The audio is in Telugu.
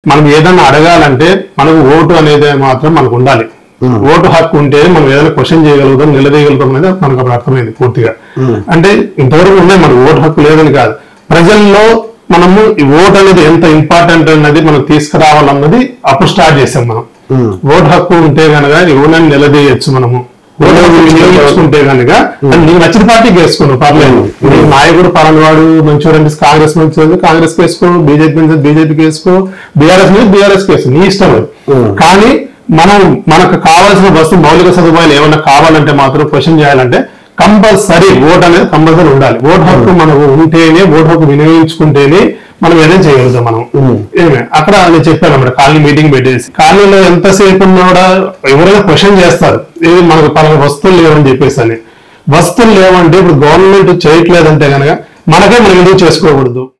మనం ఏదైనా అడగాలంటే మనకు ఓటు అనేది మాత్రం మనకు ఉండాలి. ఓటు హక్కు ఉంటే మనం ఏదైనా క్వశ్చన్ చేయగలుగుతాం, నిలదీయగలుగుతాం అనేది మనకు అప్పుడు అర్థమైంది పూర్తిగా. అంటే ఇంతవరకు ఉన్నాయి, మనకు ఓటు హక్కు లేదని కాదు, ప్రజల్లో మనము ఈ ఓటు అనేది ఎంత ఇంపార్టెంట్ అన్నది మనం తీసుకురావాలన్నది అప్పుడు స్టార్ట్ చేసాం. మనం ఓటు హక్కు ఉంటే కనుక ఎవరైనా నిలదీయచ్చు, మనము ఓటు హక్కు వినియోగించుకుంటే కనుక నీకు నచ్చిన పార్టీకి వేసుకోను పర్లేదు, నీకు నాయకుడు పలానవాడు మంచివాడు అంటే కాంగ్రెస్ మంచిది కాంగ్రెస్ వేసుకో, బీజేపీ మంచిది బీజేపీకి వేసుకో, బీఆర్ఎస్ మీద బీఆర్ఎస్ వేసుకో, నీ ఇష్టం. కానీ మనం మనకు కావాల్సిన వస్తువు మౌలిక సదుపాయాలు ఏమైనా కావాలంటే మాత్రం క్వశ్చన్ చేయాలంటే కంపల్సరీ ఓటు అనేది కంపల్సరీ ఉండాలి. ఓటు హక్కు మనకు ఉంటేనే, ఓటు హక్కు వినియోగించుకుంటేనే మనం ఏదైనా చేయగలుగుతాం. మనం అక్కడ నేను చెప్పాను అన్నమాట, కాలనీ మీటింగ్ పెట్టేసి కాలనీలో ఎంతసేపు ఉన్నా కూడా ఎవరైనా క్వశ్చన్ చేస్తారు, ఇది మనకు పలానా వస్తువులు లేవని చెప్పేసి అని. వస్తువులు లేవంటే ఇప్పుడు గవర్నమెంట్ చేయట్లేదంటే కనుక మనకే మనం ఎందుకు చేసుకోకూడదు.